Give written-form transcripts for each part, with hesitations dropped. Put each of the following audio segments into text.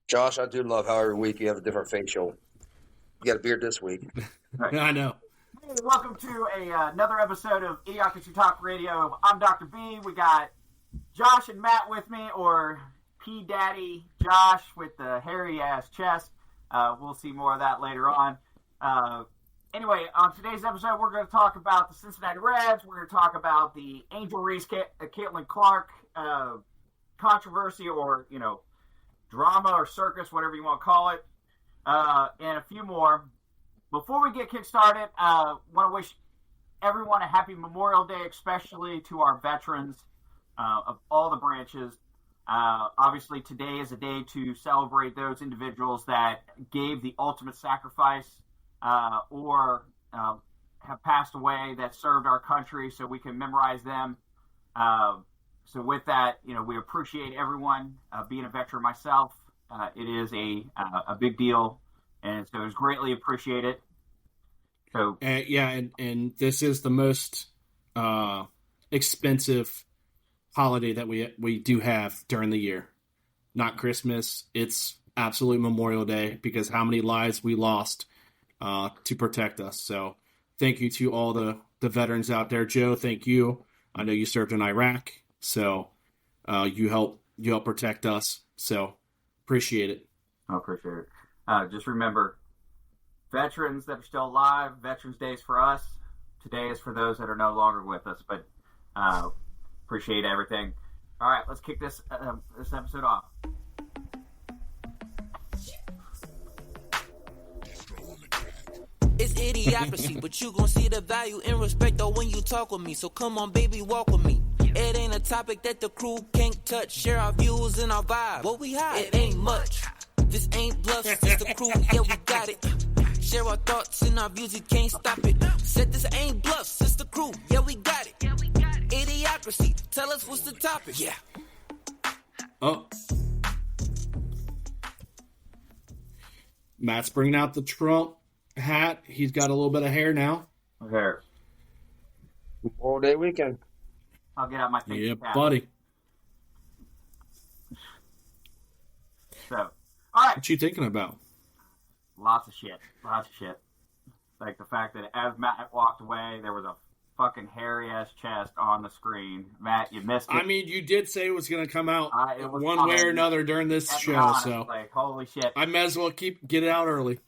Josh, I do love how every week you have a different facial. You got a beard this week. Right. I know. Hey, welcome to another episode of Idiocracy Talk Radio. I'm Dr. B. We got Josh and Matt with me, or P Daddy Josh with the hairy-ass chest. We'll see more of that later on. Anyway, on today's episode, we're going to talk about the Cincinnati Reds. We're going to talk about the Angel Reese, Caitlin Clark controversy, or, drama or circus, whatever you want to call it, and a few more. Before we get kick-started, I want to wish everyone a happy Memorial Day, especially to our veterans of all the branches. Obviously, today is a day to celebrate those individuals that gave the ultimate sacrifice or have passed away, that served our country, so we can memorize them. So with that, we appreciate everyone. Being a veteran myself, it is a big deal. And so it's greatly appreciated. So and this is the most expensive holiday that we do have during the year. Not Christmas. It's absolute Memorial Day, because how many lives we lost to protect us. So thank you to all the veterans out there. Joe, thank you. I know you served in Iraq, so you help protect us. So appreciate it. I appreciate it. Just remember, veterans that are still alive, Veterans Day is for us. Today is for those that are no longer with us, but appreciate everything. All right, let's kick this episode off. It's idiocracy, but you gon' see the value and respect though when you talk with me. So come on, baby, walk with me. It ain't a topic that the crew can't touch. Share our views and our vibe. What we hide, it ain't much. This ain't bluff, this the crew, yeah, we got it. Share our thoughts and our views, you can't stop it. Said this ain't bluff, it's the crew, yeah, we got it. Idiocracy, tell us what's the topic, yeah. Oh. Matt's bringing out the Trump hat. He's got a little bit of hair now. Hair. All day weekend. I'll get out my face. Yeah, buddy. So. All right. What you thinking about? Lots of shit. Like the fact that as Matt walked away, there was a fucking hairy-ass chest on the screen. Matt, you missed it. I mean, you did say it was going to come out one funny. way or another during this show, honest, so like, holy shit. I may as well get it out early.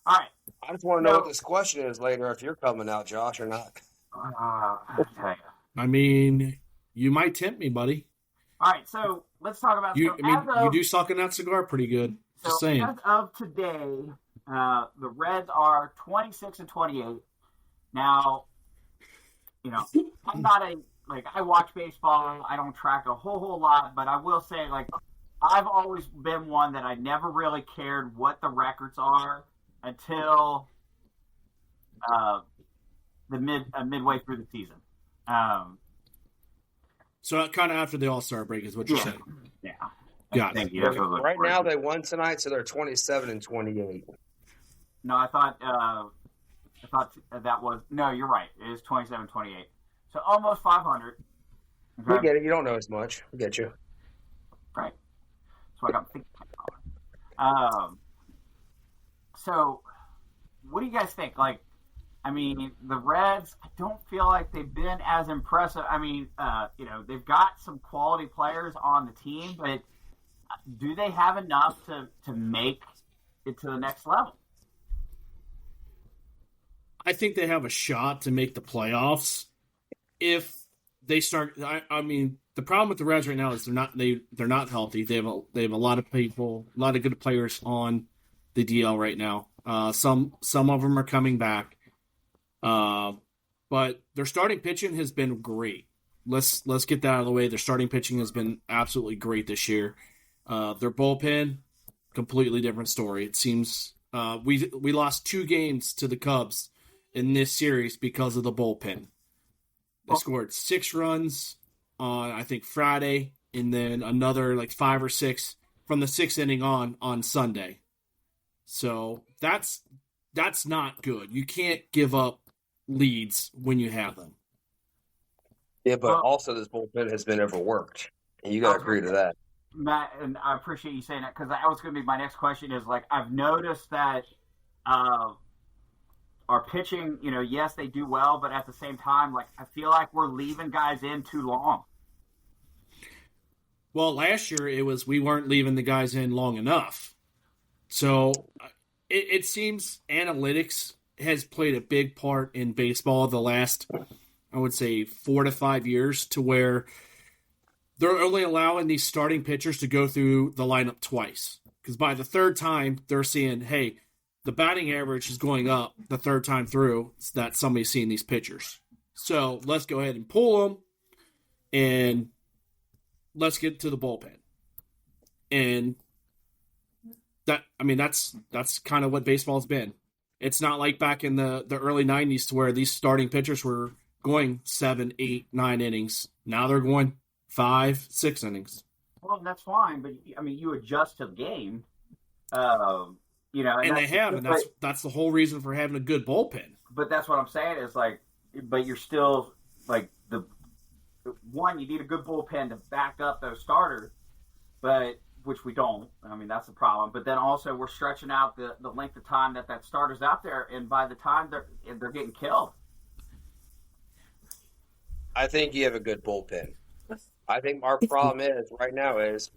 All right. I just want to know what this question is later, if you're coming out, Josh, or not. I'll tell you. I mean, you might tempt me, buddy. All right, so let's talk about... You do suck on that cigar pretty good. Just saying. As of today, the Reds are 26-28. Now, I'm not I watch baseball. I don't track a whole lot, but I will say, I've always been one that I never really cared what the records are until midway through the season. So kind of after the All-Star break is what you're saying. Yeah. Got it. Right now they won tonight, so they're 27-28. No, I thought that was... No, you're right. It is 27-28. So almost 500. Okay? We get it. You don't know as much. We get you. Right. So I got thinking. So what do you guys think? The Reds, I don't feel like they've been as impressive. I mean, they've got some quality players on the team, but do they have enough to make it to the next level? I think they have a shot to make the playoffs if they start. I mean, the problem with the Reds right now is they're not healthy. They have a lot of people, a lot of good players on the DL right now. Some of them are coming back, but their starting pitching has been great. Let's get that out of the way. Their starting pitching has been absolutely great this year. Their bullpen, completely different story. It seems we lost 2 games to the Cubs in this series because of the bullpen. They scored 6 runs on, I think, Friday, and then another 5 or 6 from the 6th inning on Sunday. So that's not good. You can't give up leads when you have them. Yeah, but also this bullpen has been overworked, and you got to agree to that. Matt, and I appreciate you saying that because that was going to be my next question. Is like I've noticed that our pitching, yes, they do well, but at the same time, like I feel like we're leaving guys in too long. Well, last year it was we weren't leaving the guys in long enough. So it seems analytics has played a big part in baseball the last, I would say, 4 to 5 years, to where they're only allowing these starting pitchers to go through the lineup twice. Because by the third time, they're seeing, hey, the batting average is going up the third time through that somebody's seeing these pitchers. So let's go ahead and pull them, and let's get to the bullpen. And that's kind of what baseball's been. It's not like back in the early 90s to where these starting pitchers were going 7, 8, 9 innings. Now they're going 5, 6 innings. Well, that's fine, but you adjust to the game. And they have, and that's the whole reason for having a good bullpen. But that's what I'm saying is like, but you're still like one, you need a good bullpen to back up those starters, but which we don't. That's the problem. But then also we're stretching out the length of time that starter's out there, and by the time they're getting killed. I think you have a good bullpen. I think our problem is right now is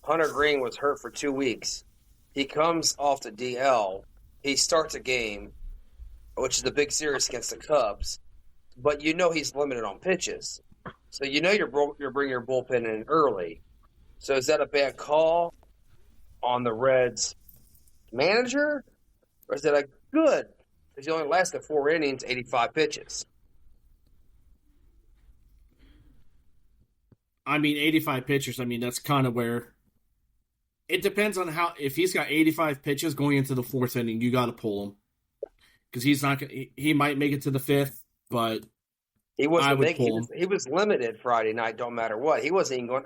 Hunter Green was hurt for 2 weeks. He comes off the DL. He starts a game, which is the big series against the Cubs, but he's limited on pitches. So you're bringing your bullpen in early. So is that a bad call on the Reds manager, or is it a good? Because he only lasted 4 innings, 85 pitches. 85 pitchers, that's kind of where it depends on if he's got 85 pitches going into the 4th inning, you got to pull him. Because he might make it to the 5th, but he was limited Friday night, don't matter what. He wasn't even going.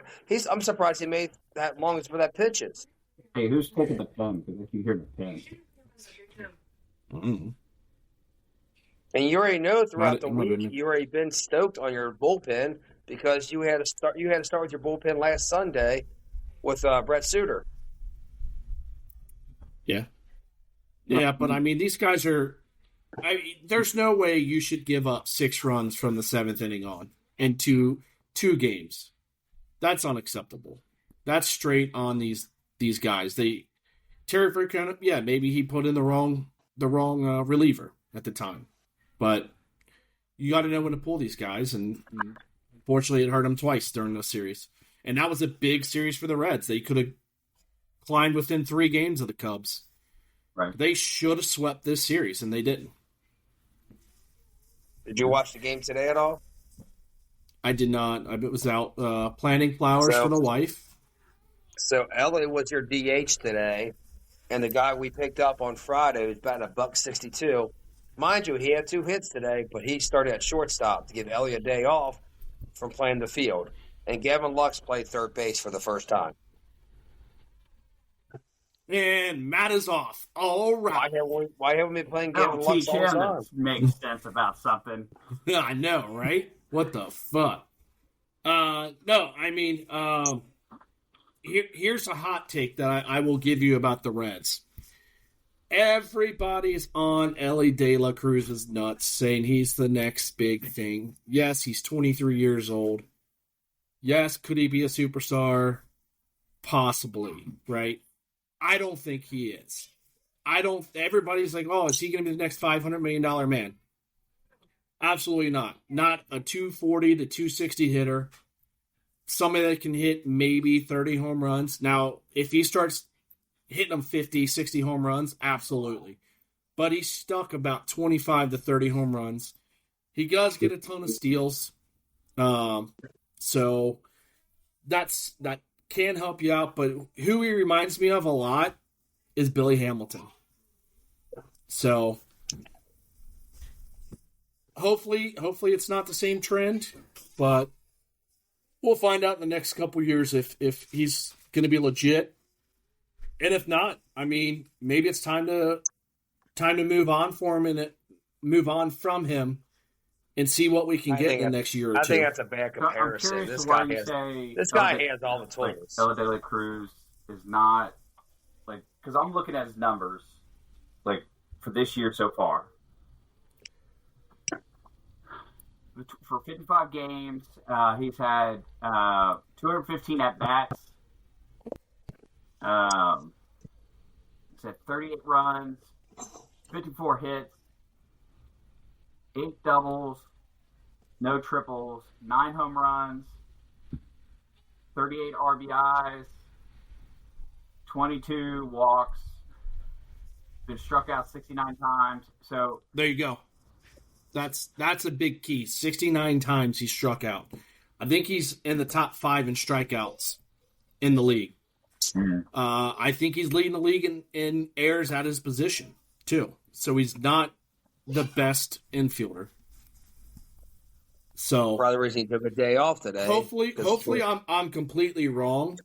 I'm surprised he made that long for that pitches. Hey, who's taking the pen? Because if you hear the pen. Mm-hmm. And you already know throughout the week, you already been stoked on your bullpen because you had to start with your bullpen last Sunday with Brett Suter. Yeah. Yeah, but these guys are. There's no way you should give up 6 runs from the 7th inning on into 2 games. That's unacceptable. That's straight on these guys. Terry Francona, maybe he put in the wrong reliever at the time, but you got to know when to pull these guys. And unfortunately, it hurt them twice during the series, and that was a big series for the Reds. They could have climbed within 3 games of the Cubs. Right. They should have swept this series, and they didn't. Did you watch the game today at all? I did not. I was out planting flowers for the wife. So Ellie was your DH today, and the guy we picked up on Friday was batting $162. Mind you, he had 2 hits today, but he started at shortstop to give Ellie a day off from playing the field. And Gavin Lux played third base for the first time. And Matt is off. All right. Why haven't we been playing Gavin Lux all the time? Makes sense about something. I know, right? What the fuck? No, here's a hot take that I will give you about the Reds. Everybody's on Ellie De La Cruz's nuts, saying he's the next big thing. Yes, he's 23 years old. Yes, could he be a superstar? Possibly, right? I don't think he is. Everybody's like, oh, is he going to be the next $500 million man? Absolutely not. Not a 240 to 260 hitter. Somebody that can hit maybe 30 home runs. Now, if he starts hitting them 50, 60 home runs, absolutely. But he's stuck about 25 to 30 home runs. He does get a ton of steals. So that can help you out. But who he reminds me of a lot is Billy Hamilton. So hopefully it's not the same trend, but we'll find out in the next couple years if he's going to be legit. And if not, maybe it's time to move on for him and move on from him and see what we can get in the next year or two. I think that's a bad comparison. This guy has all the tools. Like, Ellie De La Cruz is not, like, because I'm looking at his numbers, like, for this year so far. For 55 games, he's had 215 at-bats. He's had 38 runs, 54 hits, 8 doubles, no triples, 9 home runs, 38 RBIs, 22 walks, been struck out 69 times. So there you go. That's a big key. 69 times he struck out. I think he's in the top 5 in strikeouts in the league. Mm-hmm. I think he's leading the league in errors at his position too. So he's not the best infielder. So probably he took a day off today. Hopefully I'm completely wrong,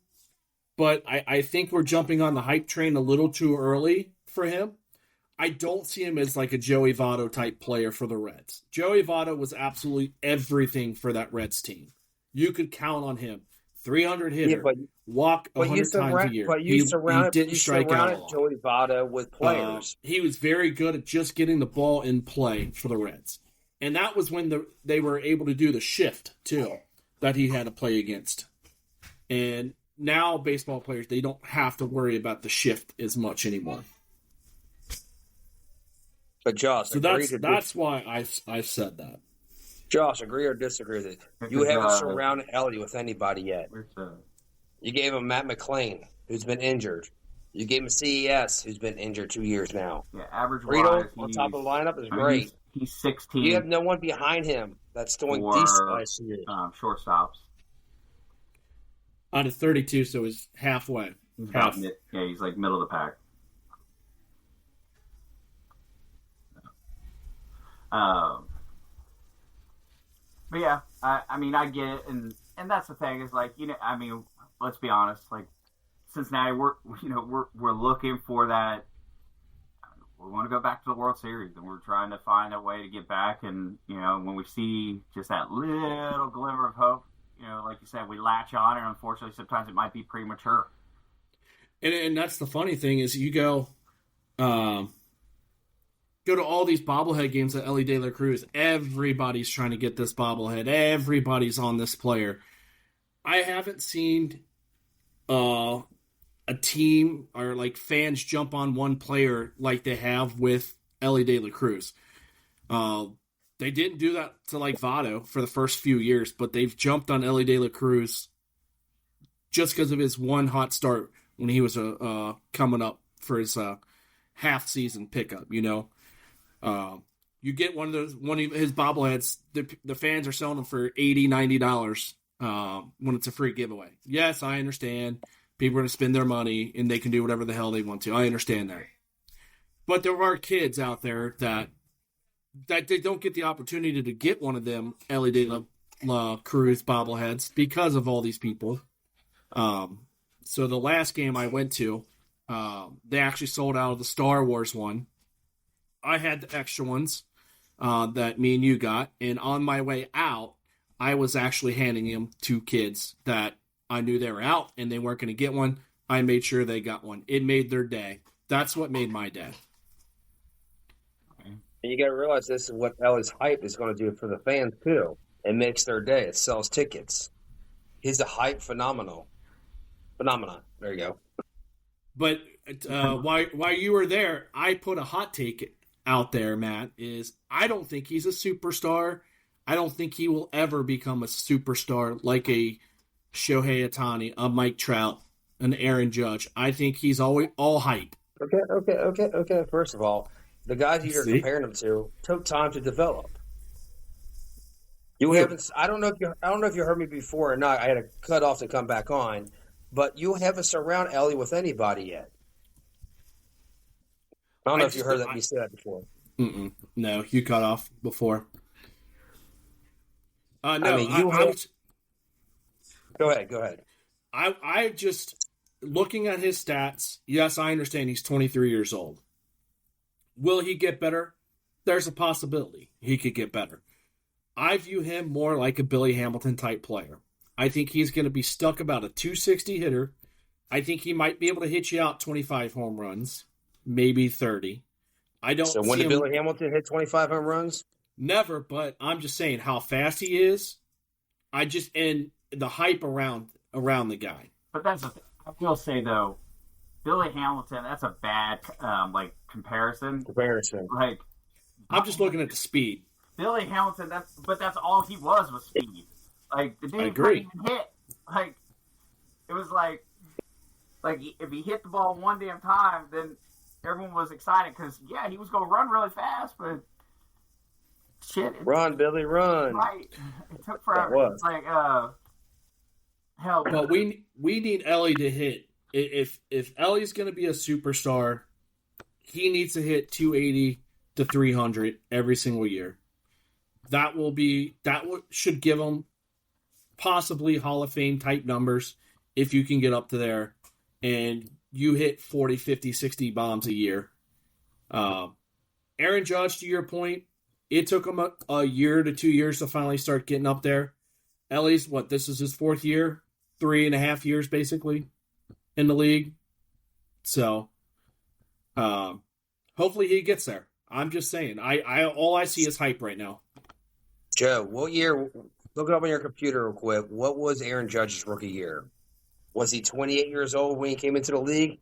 but I think we're jumping on the hype train a little too early for him. I don't see him as like a Joey Votto type player for the Reds. Joey Votto was absolutely everything for that Reds team. You could count on him. 300 hitter, walk 100 times a year. But he didn't strike out Joey Votto with players. He was very good at just getting the ball in play for the Reds. And that was when they were able to do the shift, too, that he had to play against. And now baseball players, they don't have to worry about the shift as much anymore. But Josh, so that's why I've said that. Josh, agree or disagree with it? You haven't surrounded Ellie with anybody yet. You gave him Matt McClain, who's been injured. You gave him CES, who's been injured 2 years now. Yeah, average Rito on top of the lineup is great. He's 16. You have no one behind him that's doing decent last year. Shortstops. Out of 32, so he's halfway. Half. Yeah, he's like middle of the pack. But yeah, I mean, I get it, and that's the thing is like, I mean, let's be honest, like Cincinnati, we're looking for that. We want to go back to the World Series, and we're trying to find a way to get back. And when we see just that little glimmer of hope, like you said, we latch on, and unfortunately, sometimes it might be premature. And that's the funny thing is you go to all these bobblehead games at Ellie De La Cruz. Everybody's trying to get this bobblehead. Everybody's on this player. I haven't seen a team or like fans jump on one player like they have with Ellie De La Cruz. They didn't do that to like Votto for the first few years, but they've jumped on Ellie De La Cruz just because of his one hot start when he was coming up for his half season pickup. You get one of his bobbleheads. The fans are selling them for $80, $90 when it's a free giveaway. Yes, I understand. People are going to spend their money and they can do whatever the hell they want to. I understand that. But there are kids out there that they don't get the opportunity to get one of them Ellie De La Cruz bobbleheads because of all these people. So the last game I went to, they actually sold out of the Star Wars one. I had the extra ones that me and you got, and on my way out, I was actually handing them to kids that I knew they were out and they weren't going to get one. I made sure they got one. It made their day. That's what made my day. And you got to realize this is what Ellie's hype is going to do for the fans too. It makes their day. It sells tickets. He's a hype phenomenon. There you go. But while you were there, I put a hot take out there, Matt, is I don't think he's a superstar. I don't think he will ever become a superstar like a Shohei Ohtani, a Mike Trout, an Aaron Judge. I think he's always all hype. Okay. First of all, the guys you're comparing him to took time to develop. You haven't. I don't know if you heard me before or not. I had to cut off to come back on, but you haven't surrounded Ellie with anybody yet. I don't know if you heard me say that before. No, you cut off before. No, I mean, Go ahead. I just, looking at his stats, yes, I understand he's 23 years old. Will he get better? There's a possibility he could get better. I view him more like a Billy Hamilton type player. I think he's going to be stuck about a 260 hitter. I think he might be able to hit you out 25 home runs, maybe 30. I don't. So when did Billy Hamilton hit 25 home runs? Never, but I'm just saying how fast he is. And the hype around the guy. But that's I will say though, Billy Hamilton, that's a bad comparison. Like, I'm just looking at the speed. Billy Hamilton, that's all he was speed. Like, the dude couldn't even hit. Like, it was like if he hit the ball one damn time, then everyone was excited because he was going to run really fast, but shit. Run, Billy, run. Right. It took forever. It's like, hell. But we need Ellie to hit. If Ellie's going to be a superstar, he needs to hit 280 to 300 every single year. That should give him possibly Hall of Fame type numbers if you can get up to there and you hit 40, 50, 60 bombs a year. Aaron Judge, to your point, it took him a year to 2 years to finally start getting up there. Ellie's, this is his 4th year, 3.5 years basically in the league. So hopefully he gets there. I'm just saying. All I see is hype right now. Joe, what year? Look it up on your computer real quick. What was Aaron Judge's rookie year? Was he 28 years old when he came into the league?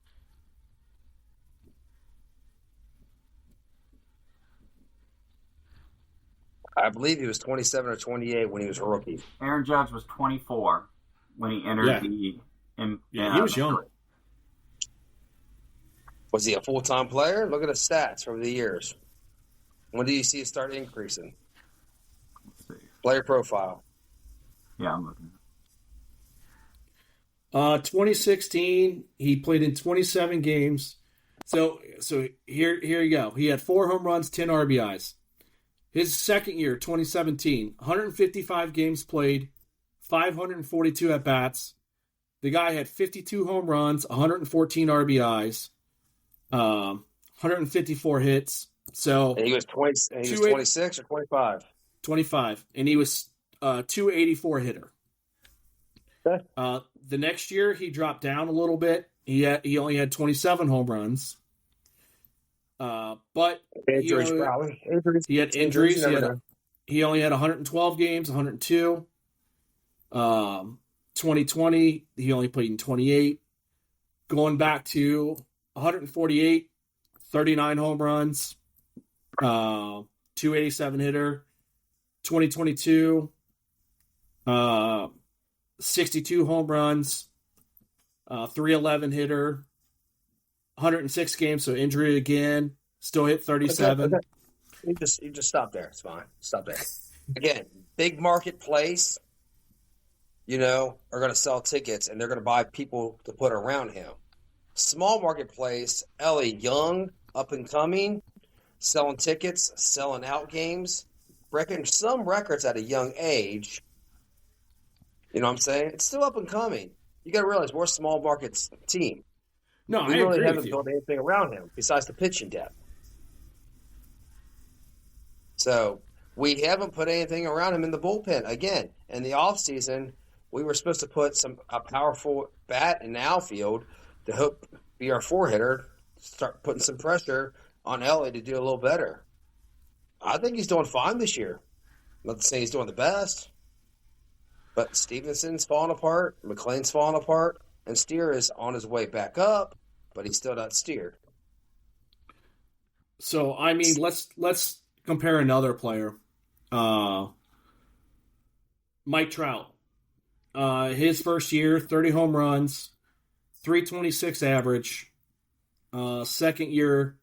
I believe he was 27 or 28 when he was a rookie. Aaron Judge was 24 when he entered he was young. Was he a full-time player? Look at the stats over the years. When do you see it start increasing? Let's see. Player profile. Yeah, I'm looking. 2016, he played in 27 games. So here you go. He had 4 home runs, 10 RBIs. His second year, 2017, 155 games played, 542 at-bats. The guy had 52 home runs, 114 RBIs, 154 hits. So and he was 26 or 25? 25. And he was 284 hitter. Okay. The next year, he dropped down a little bit. He only had 27 home runs. But injuries, probably. He had injuries. He only had 112 games, 102. 2020, he only played in 28. Going back to 148, 39 home runs, 287 hitter. 2022, 62 home runs, 311 hitter, 106 games, so injury again, still hit 37. Okay. You just stop there. It's fine. Stop there. Again, big marketplace, are going to sell tickets, and they're going to buy people to put around him. Small marketplace, Ellie, young, up and coming, selling tickets, selling out games, breaking some records at a young age. You know what I'm saying? It's still up and coming. You got to realize we're a small market team. No, we really haven't built anything around him besides the pitching depth. So we haven't put anything around him in the bullpen. Again, in the offseason, we were supposed to put a powerful bat in the outfield to help be our 4-hitter, start putting some pressure on Ellie to do a little better. I think he's doing fine this year. I'm not saying he's doing the best, but Stevenson's falling apart, McLean's falling apart, and Steer is on his way back up, but he's still not steered. So I mean, let's compare another player, Mike Trout. His first year, 30 home runs, 326 average. Second year,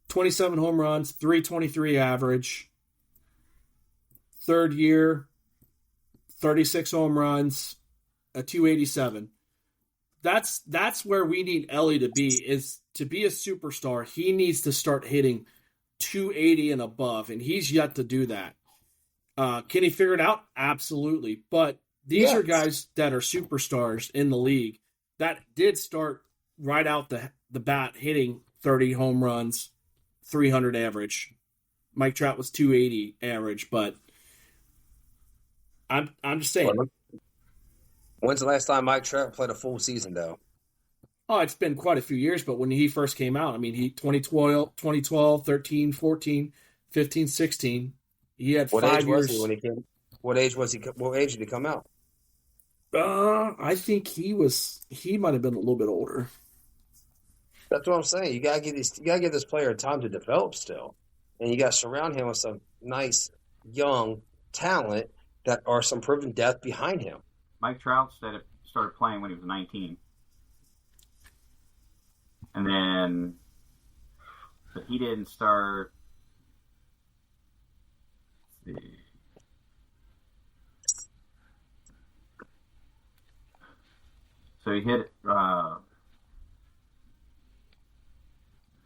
27 home runs, 323 average. Third year, 36 home runs, a 287. That's where we need Ellie to be, is to be a superstar. He needs to start hitting 280 and above, and he's yet to do that. Can he figure it out? Absolutely. But these are guys that are superstars in the league that did start right out the bat hitting 30 home runs, 300 average. Mike Trout was 280 average, but I'm just saying. When's the last time Mike Trout played a full season, though? Oh, it's been quite a few years, but when he first came out, I mean, he 2012, 13, 14, 15, 16. He had 5 years. What age was he when he came? What age was he? What age did he come out? I think he might have been a little bit older. That's what I'm saying. You gotta give this player time to develop still, and you gotta surround him with some nice young talent that are some proven depth behind him. Mike Trout started playing when he was 19. And then, but he didn't start. Let's see. So he hit,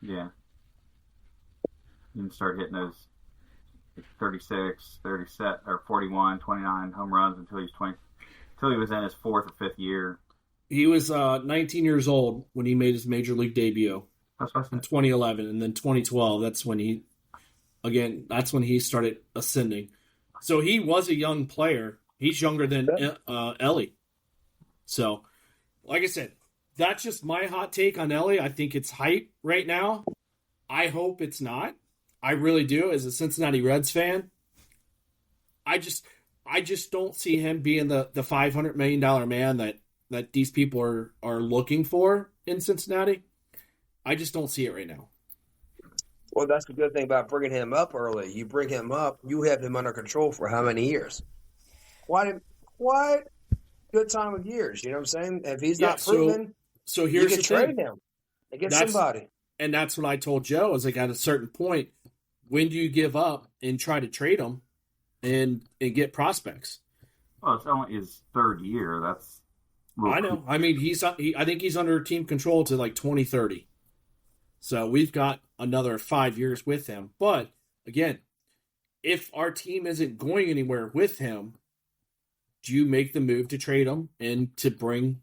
he didn't start hitting those 36, 37, or 41, 29 home runs until he was in his 4th or 5th year. He was 19 years old when he made his major league debut in 2011, and then 2012. That's when he started ascending. So he was a young player. He's younger than Ellie. So, like I said, that's just my hot take on Ellie. I think it's hype right now. I hope it's not. I really do. As a Cincinnati Reds fan, I just don't see him being the $500 million man that these people are looking for in Cincinnati. I just don't see it right now. Well, that's the good thing about bringing him up early. You bring him up, you have him under control for how many years? What good time of years, you know what I'm saying? If he's not proven, so here's you can the trade thing. him and get somebody. And that's what I told Joe, is like at a certain point, when do you give up and try to trade him and get prospects? Well, it's only his 3rd year. That's I know. I mean, I think he's under team control to like 2030. So we've got another 5 years with him. But again, if our team isn't going anywhere with him, do you make the move to trade him and to bring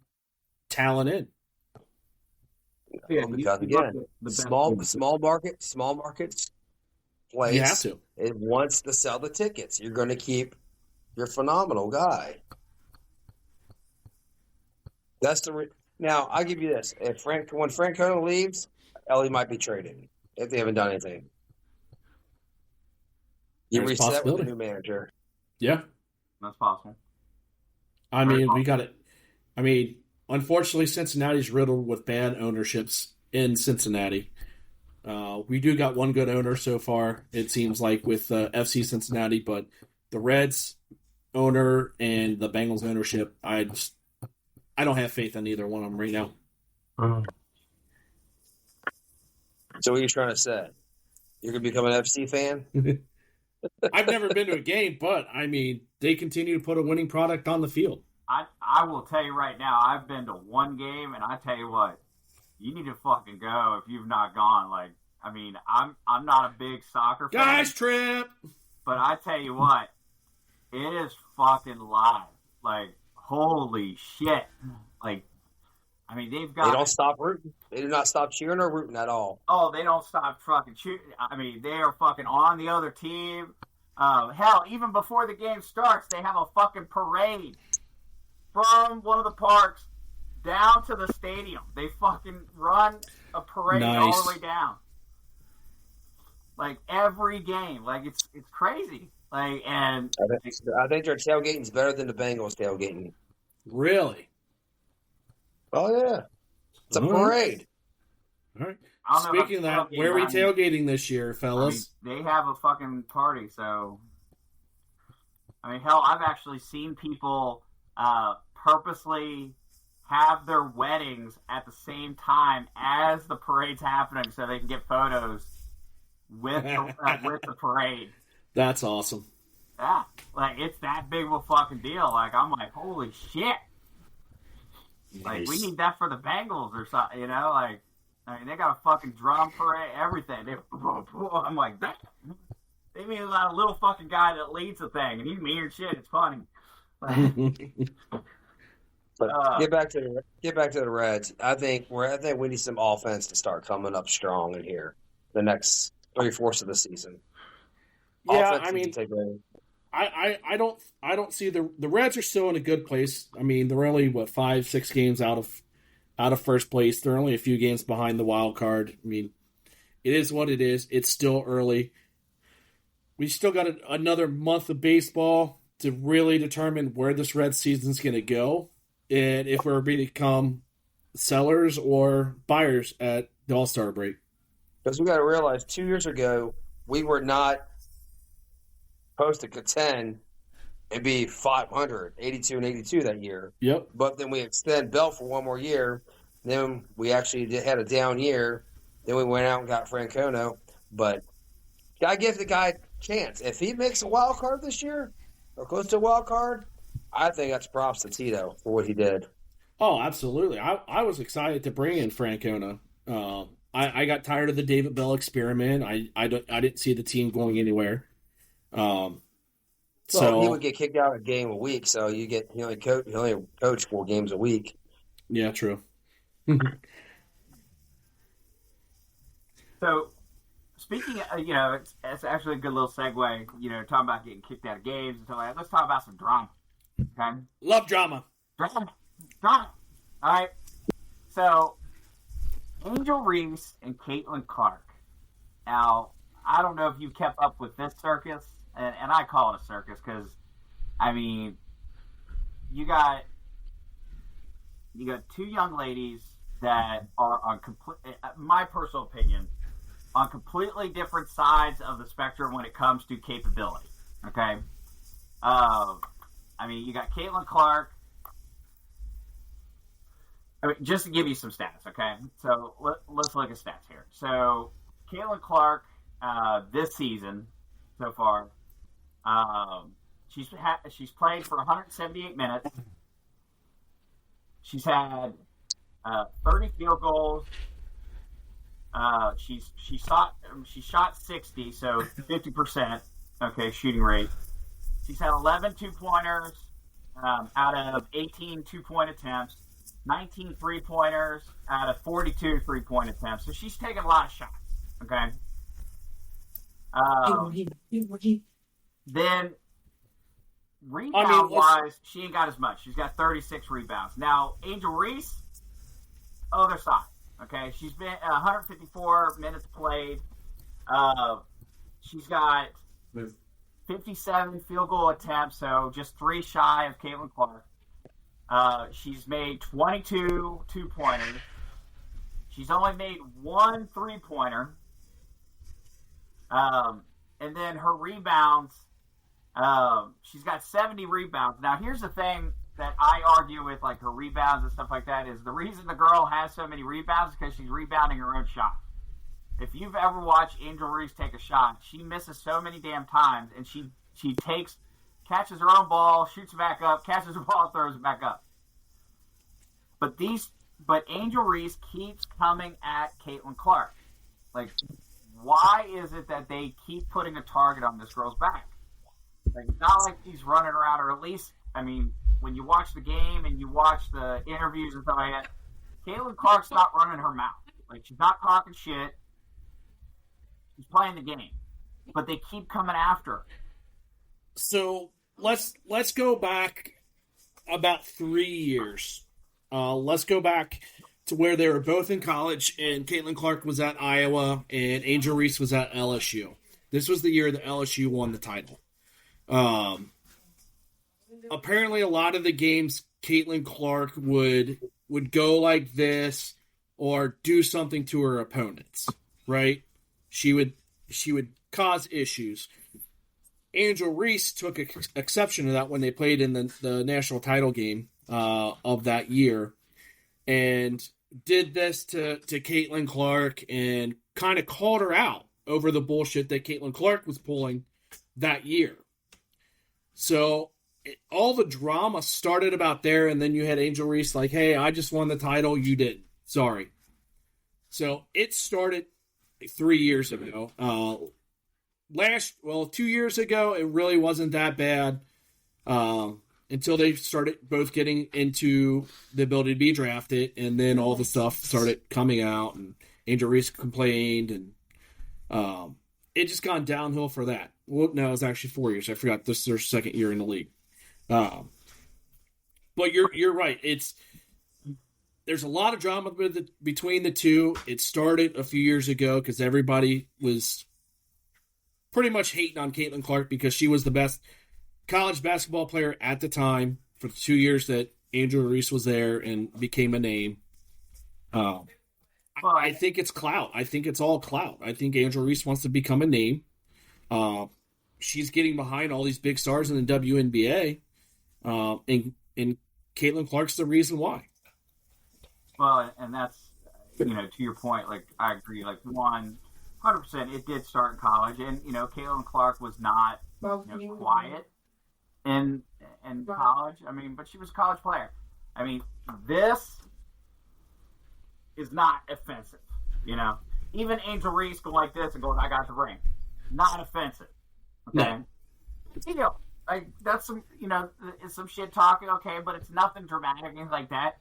talent in? Yeah, because again, small markets place. You have to. It wants to sell the tickets. You're going to keep your phenomenal guy. That's now. I'll give you this: when Francona leaves, Ellie might be traded if they haven't done anything. You reset with a new manager. Yeah, that's possible. I mean, we got it. I mean, unfortunately, Cincinnati's riddled with bad ownerships in Cincinnati. We do got one good owner so far, it seems like, with FC Cincinnati, but the Reds owner and the Bengals ownership, I don't have faith in either one of them right now. So what are you trying to say? You're going to become an FC fan? I've never been to a game, but, I mean, they continue to put a winning product on the field. I will tell you right now, I've been to one game, and I tell you what, you need to fucking go if you've not gone. Like, I mean, I'm not a big soccer fan. Guys trip! But I tell you what, it is fucking live. Like, holy shit. Like, I mean, they don't stop rooting. They do not stop cheering or rooting at all. Oh, they don't stop fucking cheering. I mean, they are fucking on the other team. Hell, even before the game starts, they have a fucking parade from one of the parks down to the stadium. They fucking run a parade all the way down. Like, every game. Like, it's crazy. Like, and I think their tailgating's better than the Bengals tailgating. Really? Oh, yeah. It's a parade. All right. Speaking of that, where are we tailgating this year, fellas? I mean, they have a fucking party, so... I mean, hell, I've actually seen people purposely have their weddings at the same time as the parade's happening so they can get photos with the parade. That's awesome. Yeah. Like, it's that big of a fucking deal. Like, I'm like, holy shit. Nice. Like, we need that for the Bengals or something, you know? Like, I mean, they got a fucking drum parade, everything. I'm like, that. They mean a little fucking guy that leads the thing, and he's mean as shit. It's funny. But get back to the Reds. I think we need some offense to start coming up strong in here the next 3/4 of the season. Yeah, offense I mean, I don't see the Reds are still in a good place. I mean, they're only 5-6 games out of first place. They're only a few games behind the wild card. I mean, it is what it is. It's still early. We still got another month of baseball to really determine where this Reds season's going to go, and if we're going to become sellers or buyers at the All-Star break. Because we got to realize 2 years ago we were not supposed to contend and be 500, 82 and 82 that year. Yep. But then we extend Bell for one more year. Then we actually had a down year. Then we went out and got Francona. But gotta give the guy a chance. If he makes a wild card this year or close to a wild card, I think that's props to Tito for what he did. Oh, absolutely. I was excited to bring in Francona. I got tired of the David Bell experiment. I didn't see the team going anywhere. So he would get kicked out a game a week. So he only coach 4 games a week. Yeah, true. So, speaking of, it's actually a good little segue, talking about getting kicked out of games and stuff like that. Let's talk about some drama. Okay? Love drama. Drama. All right. So, Angel Reese and Caitlin Clark. Now, I don't know if you kept up with this circus, and I call it a circus because, I mean, you got 2 young ladies that are on my personal opinion, on completely different sides of the spectrum when it comes to capability. Okay, I mean, you got Caitlin Clark. I mean, just to give you some stats, okay? So let's look at stats here. So Caitlin Clark, this season so far, she's played for 178 minutes. She's had 30 field goals. She shot 60, so 50%. Okay, shooting rate. She's had 11 2-pointers out of 18 2-point attempts, 19 3-pointers out of 42 3-point attempts. So she's taken a lot of shots. Okay. Then rebound-wise, she ain't got as much. She's got 36 rebounds. Now, Angel Reese, other side. Okay, she's been 154 minutes played. She's got 57 field goal attempts, so just 3 shy of Caitlin Clark. She's made 22 2-pointers. She's only made 1 3-pointer. And then her rebounds, she's got 70 rebounds. Now, here's the thing that I argue with, like, her rebounds and stuff like that, is the reason the girl has so many rebounds is because she's rebounding her own shot. If you've ever watched Angel Reese take a shot, she misses so many damn times, and she catches her own ball, shoots it back up, catches her ball, throws it back up. But Angel Reese keeps coming at Caitlin Clark. Like, why is it that they keep putting a target on this girl's back? Like, it's not like she's running around, or at least, I mean, when you watch the game and you watch the interviews and stuff like that, Caitlin Clark's not running her mouth. Like, she's not talking shit. She's playing the game. But they keep coming after her. So let's go back about 3 years. Let's go back to where they were both in college, and Caitlin Clark was at Iowa, and Angel Reese was at LSU. This was the year that LSU won the title. Apparently, a lot of the games, Caitlin Clark would go like this or do something to her opponents, right? She would cause issues. Angel Reese took exception to that when they played in the national title game of that year, and did this to Caitlin Clark and kind of called her out over the bullshit that Caitlin Clark was pulling that year. So all the drama started about there, and then you had Angel Reese like, hey, I just won the title, you didn't. Sorry. So it started 3 years ago. 2 years ago, it really wasn't that bad until they started both getting into the ability to be drafted, and then all the stuff started coming out, and Angel Reese complained, and it just gone downhill for that. Well, no, it was actually 4 years. I forgot this is their second year in the league. But you're right. There's a lot of drama between the two. It started a few years ago because everybody was pretty much hating on Caitlin Clark because she was the best college basketball player at the time for the 2 years that Angel Reese was there and became a name. I think it's clout. I think it's all clout. I think Angel Reese wants to become a name. She's getting behind all these big stars in the WNBA. And Caitlin Clark's the reason why. Well, and that's, to your point, like, I agree, 100%, it did start in college, and, Caitlin Clark was not, quiet in college, but she was a college player. This is not offensive, Even Angel Reese going like this and going, I got the ring. Not offensive, okay? No. That's some, it's some shit talking, okay, but it's nothing dramatic, anything like that.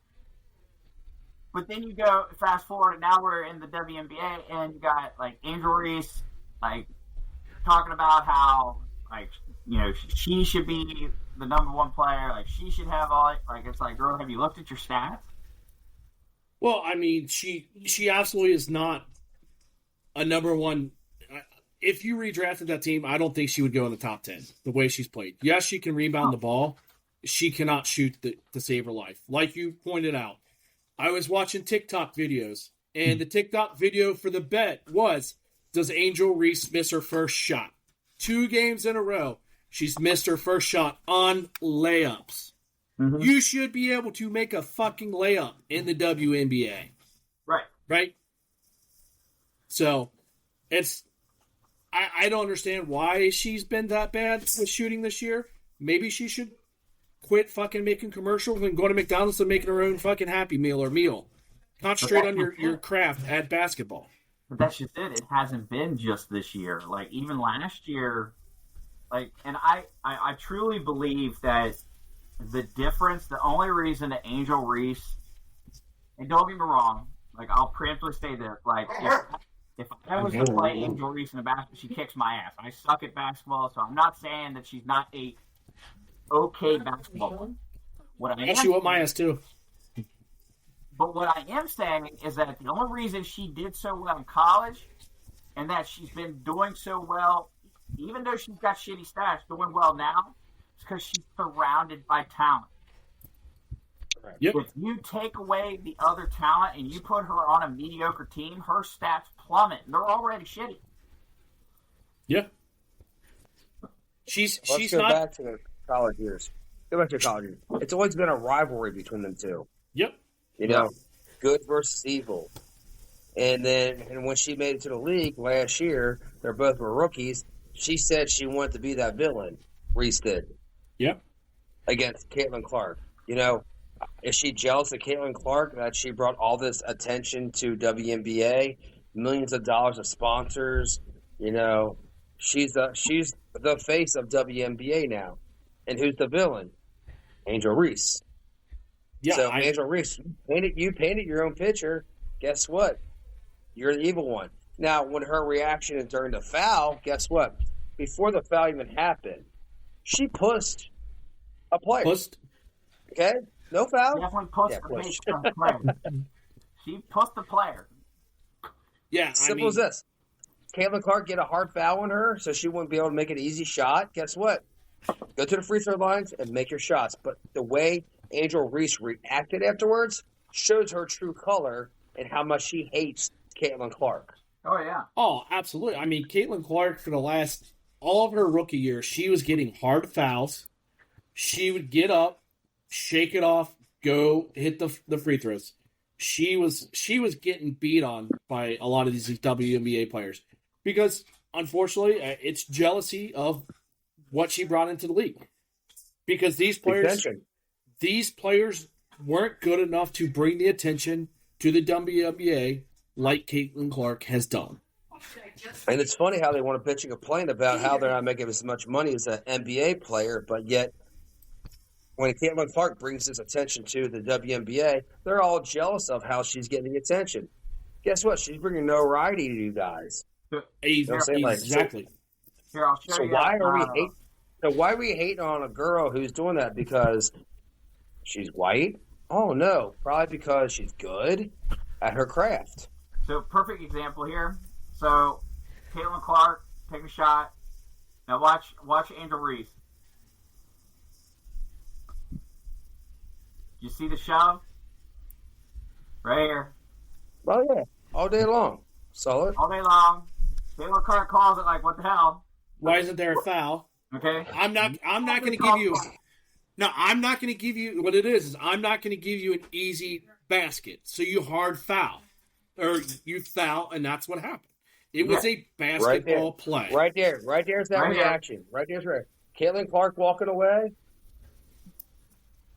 But then you go fast forward, and now we're in the WNBA, and you got Angel Reese, talking about how she should be the number one player, she should have all it. It's girl, have you looked at your stats? Well, she absolutely is not a number one. If you redrafted that team, I don't think she would go in the top 10. The way she's played, yes, she can rebound the ball. She cannot shoot to save her life, like you pointed out. I was watching TikTok videos, and the TikTok video for the bet was, does Angel Reese miss her first shot? 2 games in a row, she's missed her first shot on layups. Mm-hmm. You should be able to make a fucking layup in the WNBA. Right? So, I don't understand why she's been that bad with shooting this year. Maybe she should quit fucking making commercials and go to McDonald's and making her own fucking Happy Meal or meal. Concentrate on your craft at basketball. But that's just it. It hasn't been just this year. Even last year, and I truly believe that the difference, the only reason that Angel Reese, and don't get me wrong, I'll preemptively say this, if I was to play Angel Reese in the basketball, she kicks my ass. I suck at basketball, so I'm not saying that she's not a okay basketball. She whooped my ass too. But what I am saying is that the only reason she did so well in college, and that she's been doing so well, even though she's got shitty stats, doing well now, is because she's surrounded by talent. Yep. If you take away the other talent and you put her on a mediocre team, her stats plummet. And they're already shitty. Yeah. Let's go back to the college years. Go back to college years. It's always been a rivalry between them two. Yep. Good versus evil. And when she made it to the league last year, they both were rookies. She said she wanted to be that villain. Reese did. Yep. Against Caitlin Clark. Is she jealous of Caitlin Clark that she brought all this attention to WNBA, millions of dollars of sponsors? She's the face of WNBA now. And who's the villain? Angel Reese. Yeah, so Angel Reese, you painted your own picture. Guess what? You're the evil one. Now, when her reaction is during the foul, guess what? Before the foul even happened, she pushed a player. Okay? No foul? Definitely pushed the player. She pushed the player. Yeah, Simple as this. Caitlin Clark get a hard foul on her, so she wouldn't be able to make an easy shot. Guess what? Go to the free throw lines and make your shots. But the way Angel Reese reacted afterwards shows her true color and how much she hates Caitlin Clark. Oh, yeah. Oh, absolutely. Caitlin Clark, for all of her rookie year, she was getting hard fouls. She would get up, shake it off, go hit the free throws. She was getting beat on by a lot of these WNBA players because, unfortunately, it's jealousy of what she brought into the league. Because these players weren't good enough to bring the attention to the WNBA like Caitlin Clark has done. And it's funny how they want to bitch and complain about how they're not making as much money as an NBA player, but yet when Caitlin Clark brings this attention to the WNBA, they're all jealous of how she's getting the attention. Guess what? She's bringing notoriety to you guys. Exactly. Here, I'll show So you. why are we hating on a girl who's doing that because she's white? Oh no, probably because she's good at her craft. So perfect example here. So Caitlin Clark taking a shot. Now watch Angel Reese. You see the shove? Right here. Oh yeah, all day long. Saw it. All day long. Caitlin Clark calls it like, what the hell? Why isn't there a foul? Okay. I'm not going to give you. No, I'm not going to give you. What it is I'm not going to give you an easy basket. So you hard foul, or you foul, and that's what happened. It was a basketball play. Right there's that reaction. Right there's right. Caitlin Clark walking away.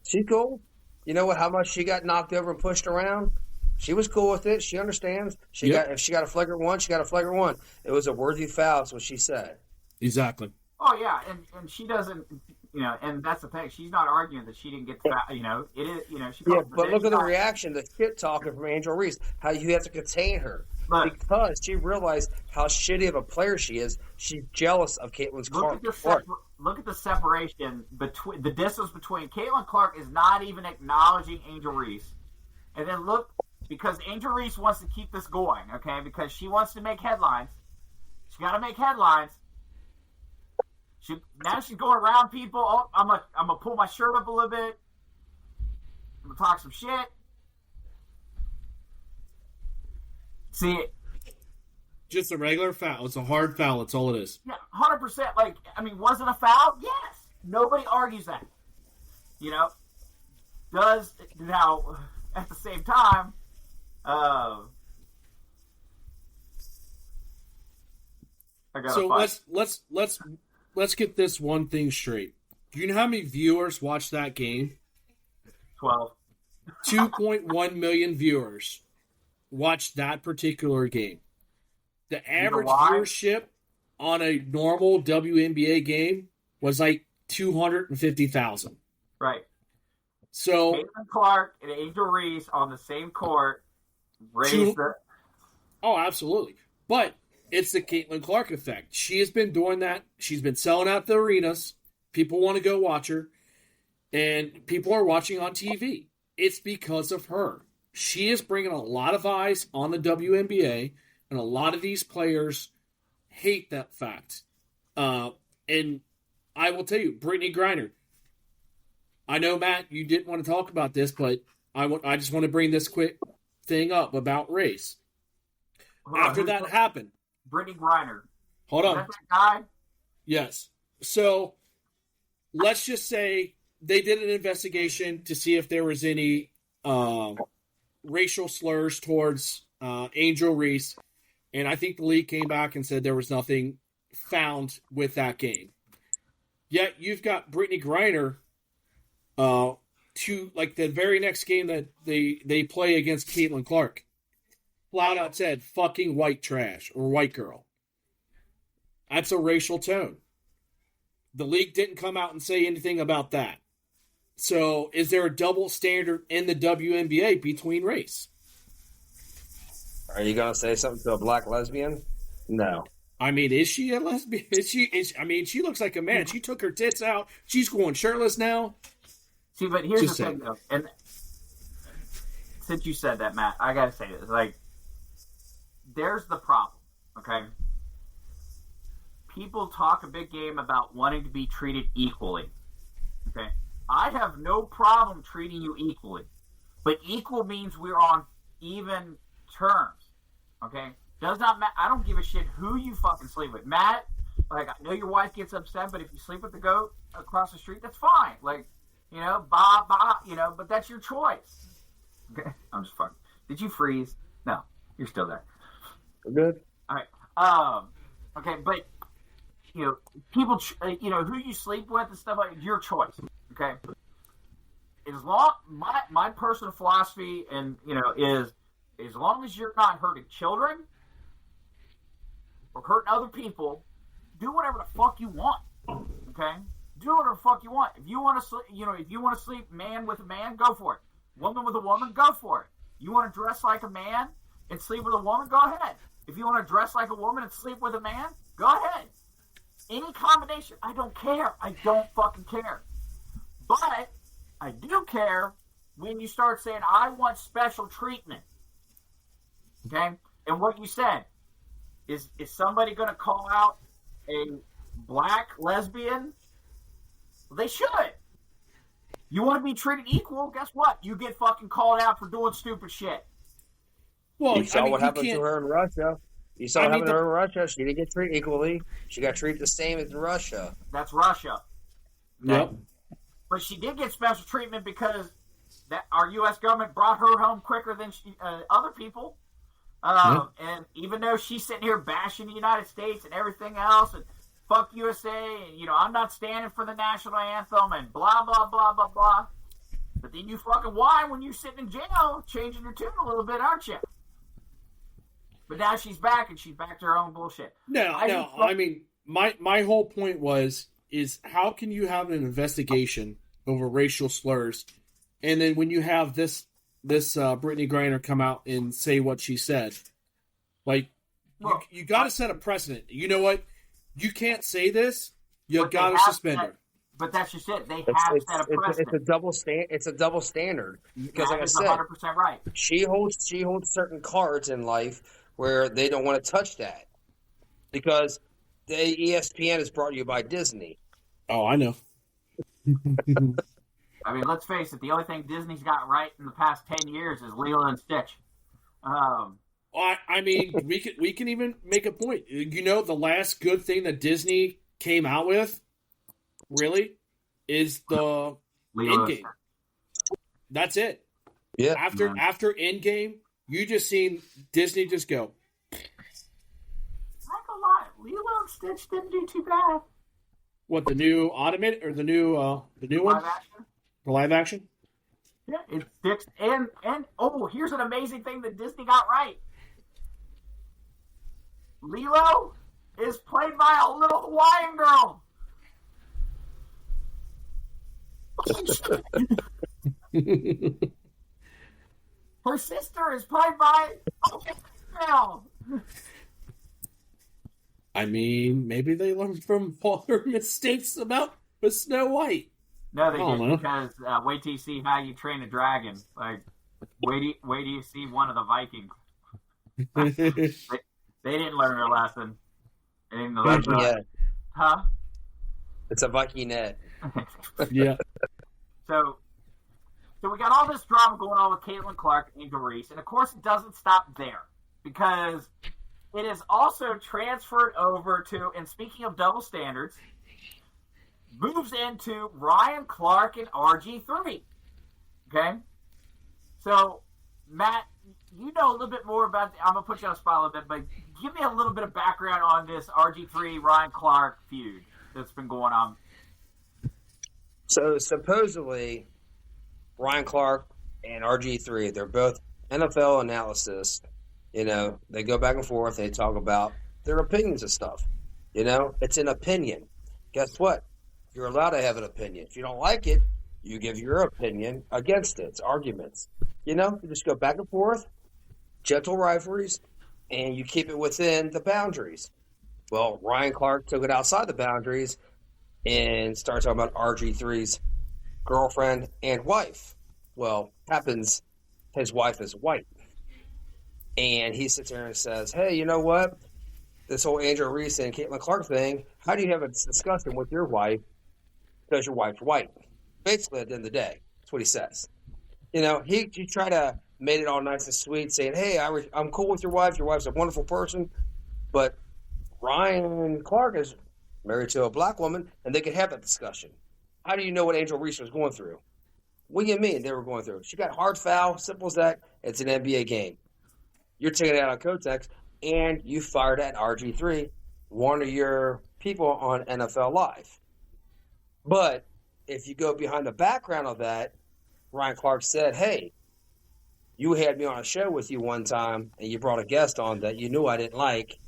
She's cool. You know what? How much she got knocked over and pushed around? She was cool with it. She understands. If she got a flagrant one, she got a flagrant one. It was a worthy foul. That's what she said. Exactly. Oh yeah, and she doesn't. And that's the thing. She's not arguing that she didn't get foul. It is. She. Yeah, but look at the reaction, the shit talking from Angel Reese. How you have to contain her because she realized how shitty of a player she is. She's jealous of Caitlin Clark. Look at the separation between the distance between Caitlin Clark is not even acknowledging Angel Reese, and then look because Angel Reese wants to keep this going, okay? Because she wants to make headlines. She got to make headlines. Now she's going around people. Oh, I'm gonna pull my shirt up a little bit. I'm gonna talk some shit. See it. Just a regular foul. It's a hard foul. That's all it is. Yeah, 100%. Was it a foul? Yes. Nobody argues that. Does now at the same time. Let's get this one thing straight. Do you know how many viewers watched that game? 12. 2.1 million viewers watched that particular game. The average viewership on a normal WNBA game was like 250,000. Right. So Caitlin Clark and Angel Reese on the same court raised the. Oh, absolutely. But it's the Caitlin Clark effect. She has been doing that. She's been selling out the arenas. People want to go watch her. And people are watching on TV. It's because of her. She is bringing a lot of eyes on the WNBA. And a lot of these players hate that fact. And I will tell you, Brittany Griner. I know, Matt, you didn't want to talk about this, but I just want to bring this quick thing up about race. After that happened. Brittany Griner. Hold on. Is that guy? Yes. So let's just say they did an investigation to see if there was any racial slurs towards Angel Reese. And I think the league came back and said there was nothing found with that game. Yet you've got Brittany Griner to like the very next game that they play against Caitlin Clark. Flat out said fucking white trash or white girl. That's a racial tone. The league didn't come out and say anything about that. So is there a double standard in the WNBA between race? Are you gonna say something to a black lesbian? No. I mean, is she a lesbian? She looks like a man. She took her tits out. She's going shirtless now. See, but here's the thing, though. And since you said that, Matt, I gotta say this. Like, there's the problem, okay? People talk a big game about wanting to be treated equally, okay? I have no problem treating you equally, but equal means we're on even terms, okay? Does not matter. I don't give a shit who you fucking sleep with. Matt, like, I know your wife gets upset, but if you sleep with the goat across the street, that's fine. Like, but that's your choice. Okay? I'm just fucking. Did you freeze? No, you're still there. We're good. All right. Okay, but, people, who you sleep with and stuff like your choice. Okay? As long, my personal philosophy is as long as you're not hurting children or hurting other people, do whatever the fuck you want. Okay? Do whatever the fuck you want. If you want to sleep, if you want to sleep man with a man, go for it. Woman with a woman, go for it. You want to dress like a man and sleep with a woman, go ahead. If you want to dress like a woman and sleep with a man, go ahead. any combination. I don't care. I don't fucking care. But I do care when you start saying, I want special treatment. Okay? And what you said, is somebody going to call out a black lesbian? Well, they should. You want to be treated equal? Guess what? You get fucking called out for doing stupid shit. Well, you saw what happened to her in Russia. You saw what happened to her in Russia. She didn't get treated equally. She got treated the same as in Russia. That's Russia. Yep. But she did get special treatment because that our U.S. government brought her home quicker than other people. And even though she's sitting here bashing the United States and everything else, and fuck USA, and, I'm not standing for the national anthem, and blah, blah, blah, blah, blah. But then you fucking whine when you're sitting in jail, changing your tune a little bit, aren't you? But now she's back, and she's back to her own bullshit. I mean, my whole point is how can you have an investigation over racial slurs, and then when you have this Brittany Griner come out and say what she said, you got to set a precedent. You know what? You can't say this. You got to suspend her. But that's just it. They have set a precedent. It's a double standard because, like I said, 100% right. She holds certain cards in life where they don't want to touch that because the ESPN is brought to you by Disney. Oh, I know. I mean, let's face it. The only thing Disney's got right in the past 10 years is Lilo and Stitch. I mean, we can even make a point. The last good thing that Disney came out with, really, is the Endgame. That's it. Yeah. After Endgame, you just seen Disney just go. I'm not gonna lie, Lilo and Stitch didn't do too bad. What, the new automated or the new one? Live action? The live action? Yeah, it sticks. And here's an amazing thing that Disney got right. Lilo is played by a little Hawaiian girl. Her sister is played by a girl. I mean, maybe they learned from all their mistakes with Snow White. No, they didn't, because wait till you see How You Train a Dragon. Like, wait till you see one of the Vikings. They didn't learn their lesson. They didn't learn Huh? It's a Viking net. Yeah. So we got all this drama going on with Caitlin Clark and Reese, and of course it doesn't stop there, because it is also transferred over to, and speaking of double standards, moves into Ryan Clark and RG3. Okay? So, Matt, you know a little bit more about, I'm going to put you on the spot a little bit, but give me a little bit of background on this RG3 Ryan Clark feud that's been going on. So, supposedly, Ryan Clark and RG3, they're both NFL analysts. They go back and forth. They talk about their opinions of stuff. It's an opinion. Guess what? You're allowed to have an opinion. If you don't like it, you give your opinion against it. It's arguments. You just go back and forth, gentle rivalries, and you keep it within the boundaries. Well, Ryan Clark took it outside the boundaries and started talking about RG3's girlfriend and wife. Well, happens his wife is white. And he sits there and says, hey, you know what? This whole Angel Reese and Caitlin Clark thing, how do you have a discussion with your wife because your wife's white? Basically, at the end of the day, that's what he says. He tried to make it all nice and sweet, saying, hey, I'm cool with your wife. Your wife's a wonderful person. But Ryan Clark is married to a black woman, and they could have that discussion. How do you know what Angel Reese was going through? What do you mean they were going through? She got hard foul, simple as that. It's an NBA game. You're taking it out on Kotex, and you fired at RG3, one of your people on NFL Live. But if you go behind the background of that, Ryan Clark said, hey, you had me on a show with you one time, and you brought a guest on that you knew I didn't like,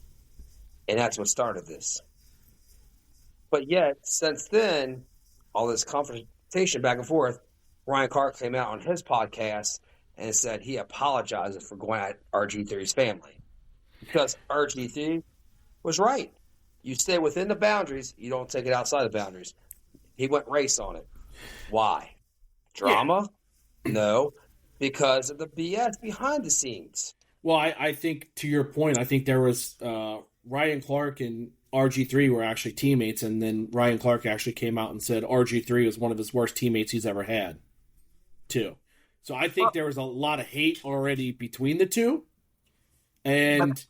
and that's what started this. But yet, since then, all this confrontation back and forth, Ryan Clark came out on his podcast and said he apologizes for going at RG3's family. Because RG3 was right. You stay within the boundaries. You don't take it outside the boundaries. He went race on it. Why? Drama? Yeah. No, because of the BS behind the scenes. Well, I think, to your point, I think there was Ryan Clark and RG3 were actually teammates, and then Ryan Clark actually came out and said RG3 was one of his worst teammates he's ever had, too. So I think there was a lot of hate already between the two. And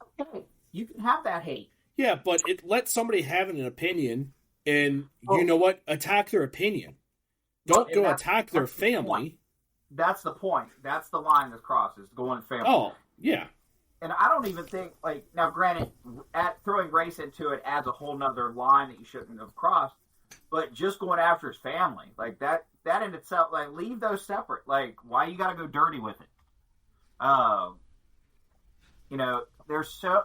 you can have that hate. Yeah, but it lets somebody have an opinion, and you know what? Attack their opinion. Don't go attack their family. That's the point. That's the line that's crossed, is going family. Oh, yeah. And I don't even think, like, now granted, throwing race into it adds a whole nother line that you shouldn't have crossed, but just going after his family, like, that in itself, like, leave those separate. Like, why you got to go dirty with it? You know, there's so...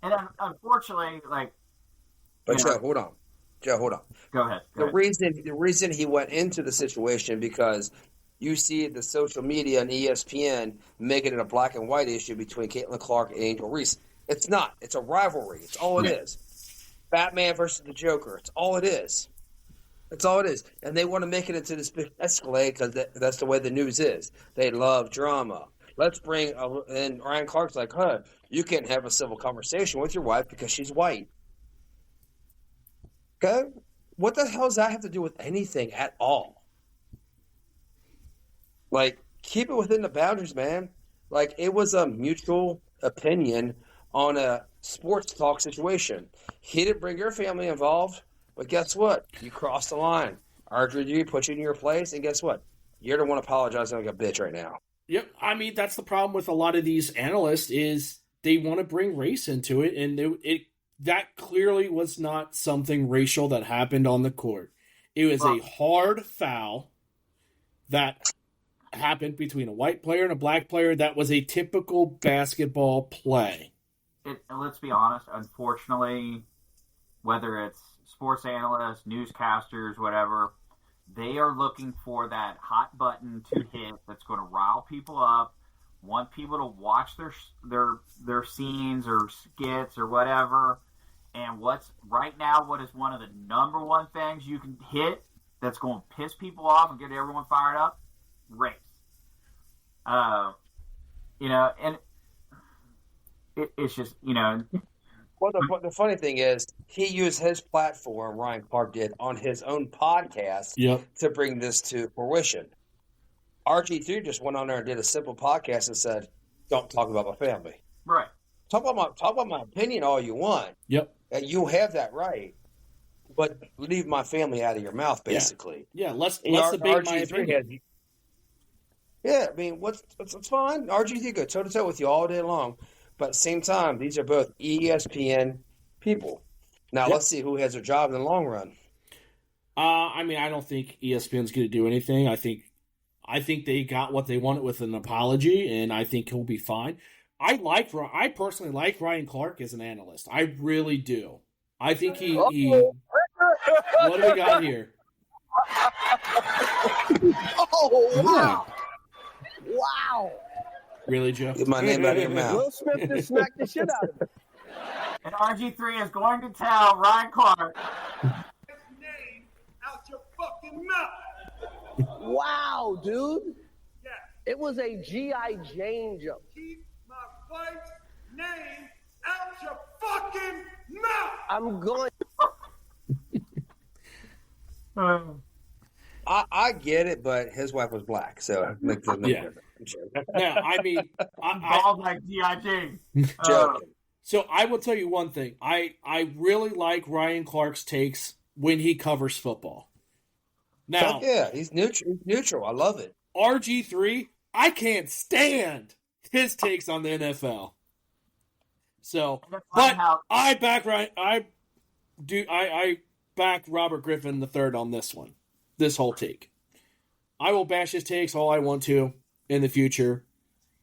And unfortunately, like... But Joe, hold on. Go ahead. The reason he went into the situation because you see the social media and ESPN making it a black and white issue between Caitlin Clark and Angel Reese. It's not. It's a rivalry. It's all it is. Batman versus the Joker. It's all it is. It's all it is. And they want to make it into this big escalade because that's the way the news is. They love drama. Let's bring and Ryan Clark's like, you can't have a civil conversation with your wife because she's white. Okay? What the hell does that have to do with anything at all? Like, keep it within the boundaries, man. Like, it was a mutual opinion on a sports talk situation. He didn't bring your family involved, but guess what? You crossed the line. RG3 put you in your place, and guess what? You're the one apologizing like a bitch right now. Yep. I mean, that's the problem with a lot of these analysts is they want to bring race into it, and that clearly was not something racial that happened on the court. It was a hard foul that happened between a white player and a black player. That was a typical basketball play. Let's be honest, unfortunately, whether it's sports analysts, newscasters, whatever, they are looking for that hot button to hit that's going to rile people up, want people to watch their scenes or skits or whatever. And what is one of the number one things you can hit that's going to piss people off and get everyone fired up? Race. You know, and it's just, you know. Well, the funny thing is, he used his platform, Ryan Clark did, on his own podcast to bring this to fruition. RG3 just went on there and did a simple podcast and said, don't talk about my family. Right. Talk about my opinion all you want. Yep. And you have that right. But leave my family out of your mouth, basically. Yeah, let's debate my opinion. I mean, what's fine. RG3 go toe-to-toe with you all day long. But at the same time, these are both ESPN people. Now, let's see who has a job in the long run. I mean, I don't think ESPN's going to do anything. I think they got what they wanted with an apology, and I think he'll be fine. I personally like Ryan Clark as an analyst. I really do. I think he what do we got here? Oh, wow. Wow. Really, Joe? Get my name out of your mouth. Will Smith just smacked the shit out of him. And RG3 is going to tell Ryan Clark. Name out your fucking mouth. Wow, dude. Yeah. It was a G.I. Jane jump. Keep my wife's name out your fucking mouth. I'm going. I get it, but his wife was black, so it makes it different. Yeah, I mean, all like G.I. Jane. Joking. So I will tell you one thing. I really like Ryan Clark's takes when he covers football. Now, he's neutral. I love it. RG3, I can't stand his takes on the NFL. So, but I back Ryan. I back Robert Griffin III on this one. This whole take. I will bash his takes all I want to in the future.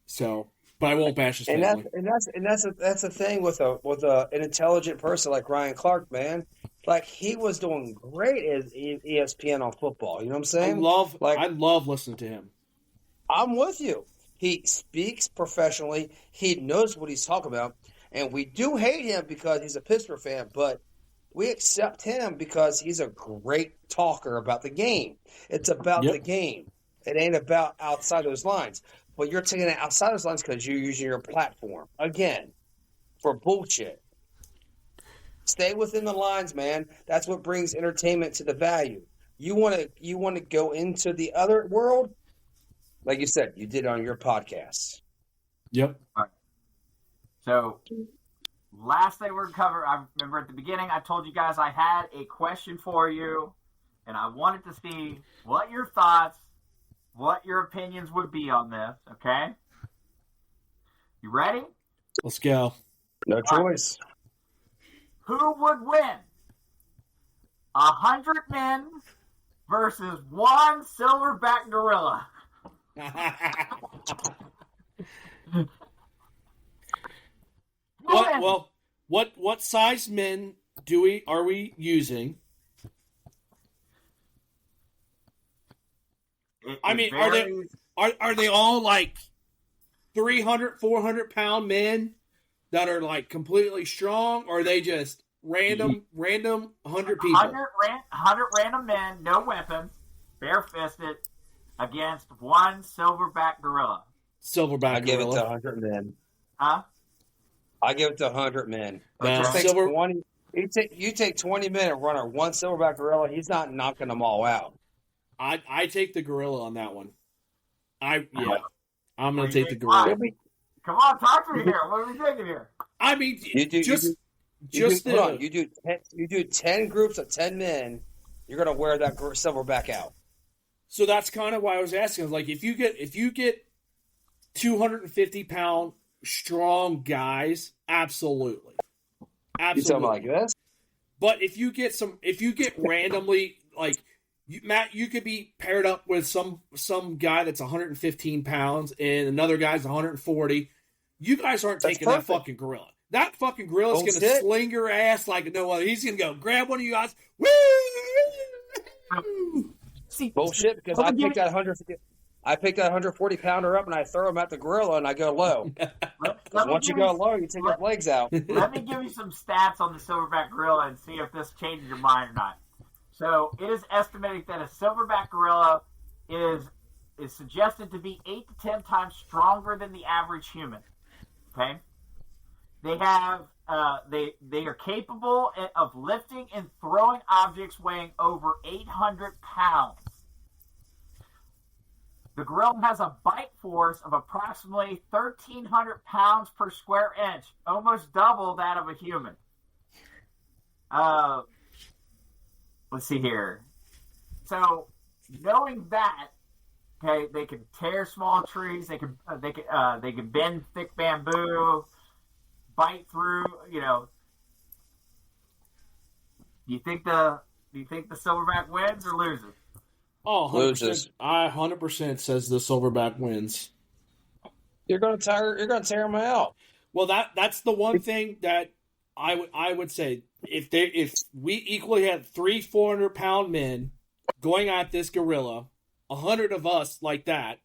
So, but I won't bash his family. That's the thing with an intelligent person like Ryan Clark, man. Like, he was doing great as ESPN on football. You know what I'm saying? I love listening to him. I'm with you. He speaks professionally. He knows what he's talking about. And we do hate him because he's a Pittsburgh fan, but we accept him because he's a great talker about the game. It's about the game. It ain't about outside those lines. But you're taking it outside those lines because you're using your platform, again, for bullshit. Stay within the lines, man. That's what brings entertainment to the value. You want to go into the other world? Like you said, you did on your podcast. Yep. All right. So, last thing we're going to cover, I remember at the beginning I told you guys I had a question for you, and I wanted to see what your thoughts, what your opinions would be on this, okay? You ready? Let's go. No choice. Who would win? 100 men versus one silverback gorilla. What size men are we using? I mean, are they all like 300, 400 pound men that are like completely strong, or are they just random 100 people? 100 random men, no weapons, barefisted, against one silverback gorilla. Silverback I give it gorilla. to 100 men. Huh? I give it to 100 men. Now, It takes 20. You take 20 men and run a one silverback gorilla. He's not knocking them all out. I take the gorilla on that one. I'm gonna take the gorilla. Come on, talk to me here. What are we thinking here? I mean, you do 10 groups of 10 men. You're gonna wear that silverback out. So that's kind of why I was asking. Like, if you get 250-pound strong guys, absolutely. You talking like this? But if you get randomly, like, Matt, you could be paired up with some guy that's 115 pounds and another guy's 140. You guys aren't taking that fucking gorilla. That fucking gorilla is going to sling your ass like no other. He's going to go grab one of you guys. Woo! Bullshit, because I picked that 140 pounder up and I throw him at the gorilla and I go low. Once you go low, you take his legs out. Let me give you some stats on the silverback gorilla and see if this changes your mind or not. So it is estimated that a silverback gorilla is suggested to be 8 to 10 times stronger than the average human. Okay, they have they are capable of lifting and throwing objects weighing over 800 pounds. The gorilla has a bite force of approximately 1,300 pounds per square inch, almost double that of a human. Let's see here. So, knowing that, okay, they can tear small trees. They can bend thick bamboo, bite through. You know. Do you think the silverback wins or loses? Oh, 100%. 100% says the silverback wins. You're gonna tear them out. Well, that's the one thing that I would say. If we equally had 400 pound men going at this gorilla, 100 of us like that,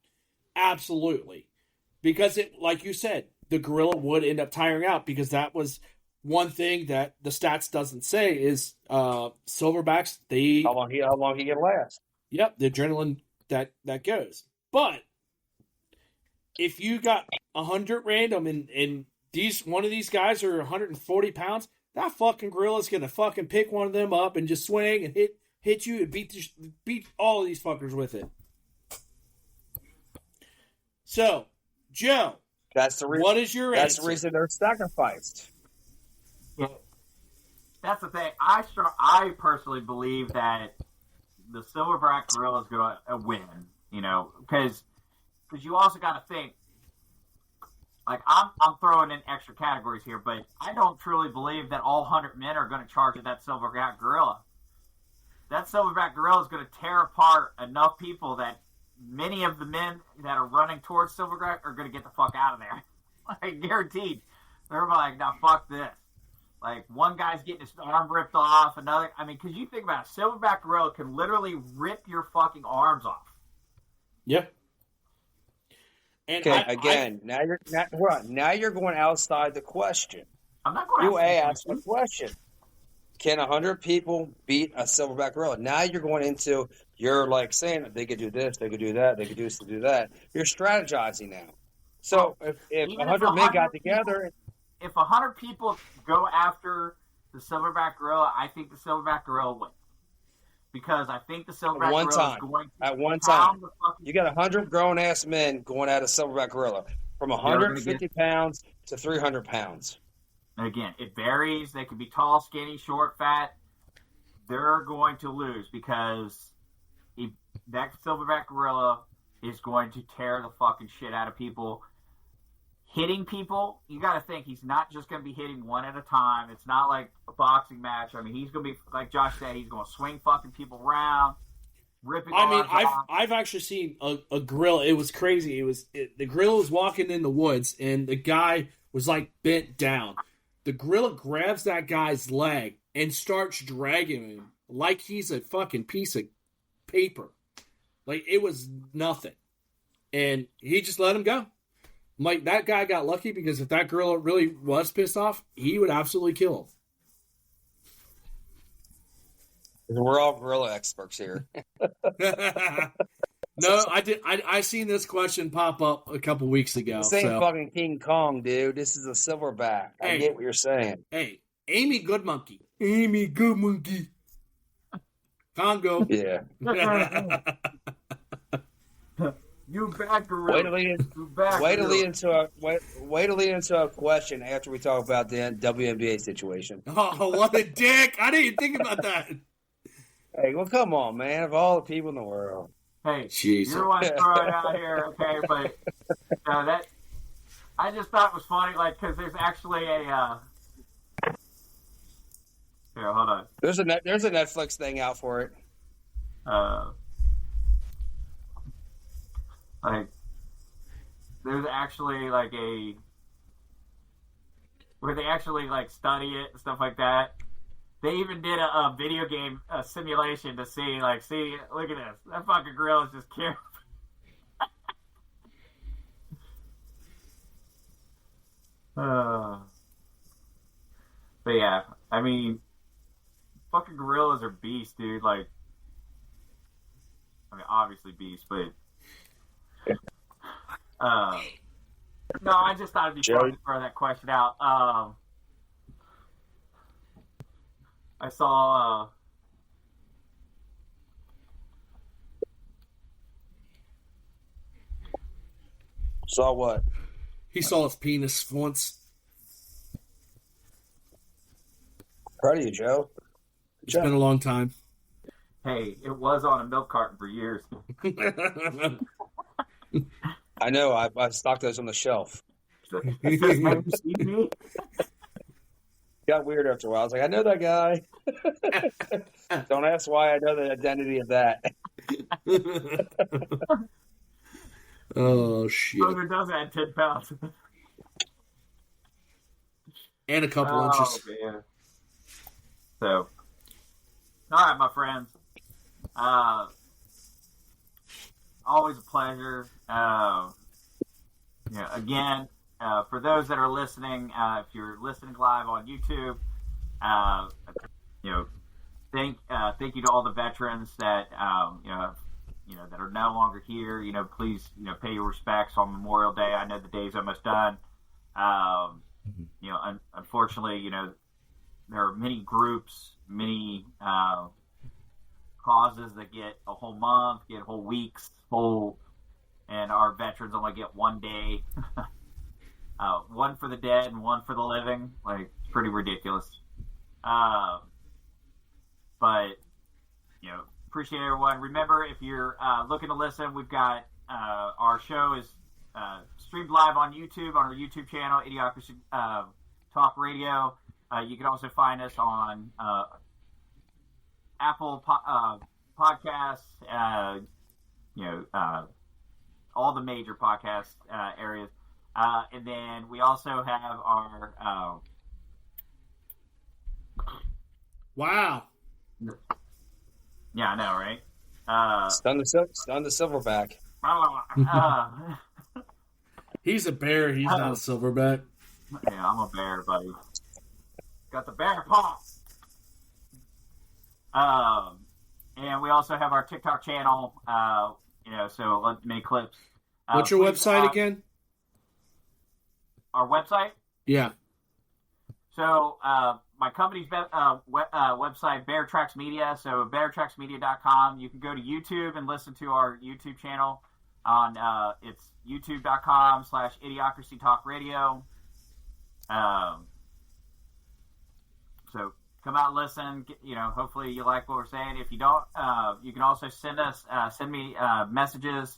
absolutely, because it, like you said, the gorilla would end up tiring out, because that was one thing that the stats doesn't say is silverbacks, how long he can last. Yep, the adrenaline that goes. But if you got 100 random and one of these guys are 140 pounds, that fucking gorilla's gonna fucking pick one of them up and just swing and hit you and beat all of these fuckers with it. So, Joe, what is your answer? That's the reason they're sacrificed. That's the thing. I personally believe that the silverback gorilla is going to win. You know, because you also got to think. Like, I'm throwing in extra categories here, but I don't truly believe that all 100 men are going to charge at that silverback gorilla. That silverback gorilla is going to tear apart enough people that many of the men that are running towards silverback are going to get the fuck out of there. Like, guaranteed. They're like, no, fuck this. Like, one guy's getting his arm ripped off, another... I mean, because you think about it, silverback gorilla can literally rip your fucking arms off. Yep. And okay, now you're going outside the question. I'm not going You to asked a question. Can 100 people beat a silverback gorilla? Now you're going into, you're like saying that they could do this, they could do that, they could do that. You're strategizing now. So if 100 men got together. If 100 people go after the silverback gorilla, I think the silverback gorilla wins. Because I think the silverback gorilla is going to at one time. You got 100 grown-ass men going at a silverback gorilla from 150 pounds to 300 pounds. Again, it varies. They could be tall, skinny, short, fat. They're going to lose because that silverback gorilla is going to tear the fucking shit out of people. Hitting people, you got to think he's not just going to be hitting one at a time. It's not like a boxing match. I mean, he's going to be, like Josh said, he's going to swing fucking people around, ripping. I mean, I've actually seen a gorilla. It was crazy. The gorilla was walking in the woods, and the guy was like bent down. The gorilla grabs that guy's leg and starts dragging him like he's a fucking piece of paper. Like, it was nothing. And he just let him go. Like, that guy got lucky because if that gorilla really was pissed off, he would absolutely kill him. We're all gorilla experts here. No, I did. I seen this question pop up a couple weeks ago. This ain't fucking King Kong, dude. This is a silverback. I get what you're saying. Hey, Amy Good Monkey. Amy Good Monkey. Congo. Yeah. You bad gorilla. Wait to lead into a question after we talk about the WNBA situation. Oh, what a dick! I didn't even think about that. Hey, well, come on, man! Of all the people in the world. Hey, Jesus. you're one throwing out here, okay? But that I just thought was funny, like, because there's actually a. Here, hold on. There's a Netflix thing out for it. Like, there's actually like where they actually like study it and stuff like that. They even did a video game simulation to see, look at this. That fucking gorilla is just killing. But yeah, I mean, fucking gorillas are beasts, dude. Like, I mean, obviously beasts, but no, I just thought it'd be fun to throw that question out. I saw saw what? He saw his penis once. Proud of you, Joe. It's been a long time. Hey, it was on a milk carton for years. I know. I stocked those on the shelf. Have you seen me? Got weird after a while. I was like, I know that guy. Don't ask why I know the identity of that. Oh, shit. Brother does add 10 pounds. And a couple inches. Man. So, all right, my friends. Always a pleasure. Again, for those that are listening, if you're listening live on YouTube, thank you to all the veterans that that are no longer here. Please pay your respects on Memorial Day. I know the day's almost done. Unfortunately, there are many groups, many causes that get a whole month, get whole weeks, and our veterans only get one day. One for the dead and one for the living. Like, it's pretty ridiculous. But appreciate everyone. Remember, if you're looking to listen, we've got our show is streamed live on YouTube, on our YouTube channel, Idiocracy Talk Radio. You can also find us on Apple Podcasts, all the major podcast areas. And then we also have our... Wow. Yeah, I know, right? Stun the silverback. He's a bear. He's not a silverback. Yeah, I'm a bear, buddy. got the bear paw. And we also have our TikTok channel. So many clips. What's your website again? Our website? Yeah. So my company's website, Bear Tracks Media. So beartracksmedia.com. You can go to YouTube and listen to our YouTube channel on it's youtube.com/Idiocracy Talk Radio. So come out and listen. Hopefully you like what we're saying. If you don't, you can also send me messages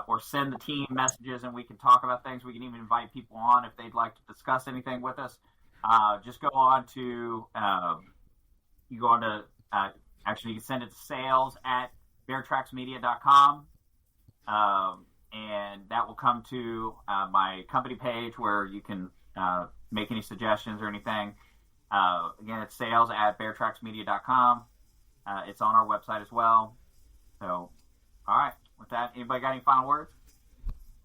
or send the team messages, and we can talk about things. We can even invite people on if they'd like to discuss anything with us. Just go on to you can send it to sales@beartracksmedia.com, and that will come to my company page where you can make any suggestions or anything. Again, it's sales@beartracksmedia.com. It's on our website as well. So, all right. With that, anybody got any final words?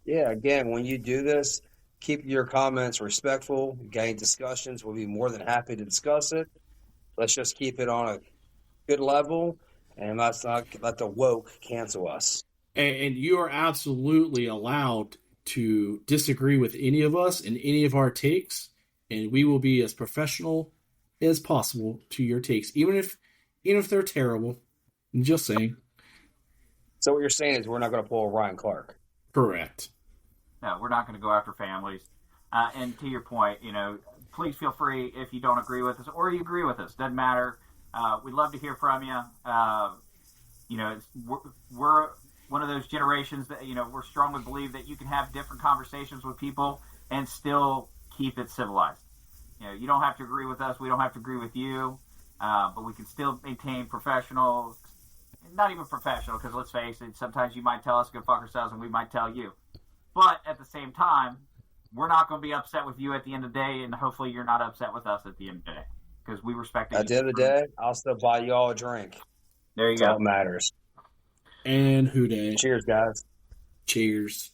Yeah, again, when you do this, keep your comments respectful. Gain discussions. We'll be more than happy to discuss it. Let's just keep it on a good level, and let's not let the woke cancel us. And you are absolutely allowed to disagree with any of us and any of our takes, and we will be as professional as possible to your takes, even if they're terrible. I'm just saying. So what you're saying is we're not going to pull a Ryan Clark. Correct. No, we're not going to go after families. And to your point, please feel free if you don't agree with us or you agree with us. Doesn't matter. We'd love to hear from you. We're one of those generations that, we're strongly believe that you can have different conversations with people and still keep it civilized. You don't have to agree with us. We don't have to agree with you. But we can still maintain professional, not even professional, because let's face it, sometimes you might tell us to go fuck ourselves and we might tell you. But at the same time, we're not going to be upset with you at the end of the day, and hopefully you're not upset with us at the end of the day, because we respect it. At the end of the day, I'll still buy you all a drink. There you That's go. all that matters. And who day? Cheers, guys. Cheers.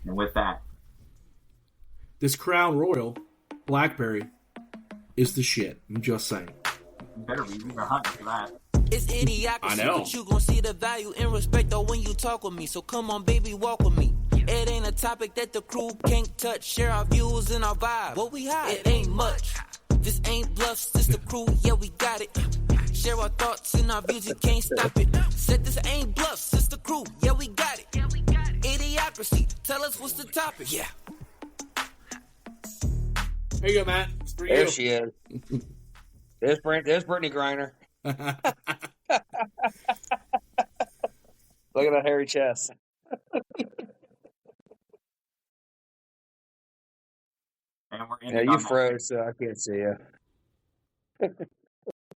And with that, this Crown Royal Blackberry is the shit. I'm just saying. you better be hunting for that. It's idiocracy, I know. but you gon' see the value and respect though when you talk with me. So come on, baby, walk with me. It ain't a topic that the crew can't touch. Share our views and our vibe. What we hide? It ain't much. This ain't bluffs, this the crew, yeah, we got it. Share our thoughts and our views, you can't stop it. Said this ain't bluffs, this the crew, yeah, we got it. Idiocracy, tell us what's the topic. Yeah. There you go, Matt. It's for There you. she is. There's Brittany Griner. Look at that hairy chest. And we're Yeah, you froze, so I can't see you.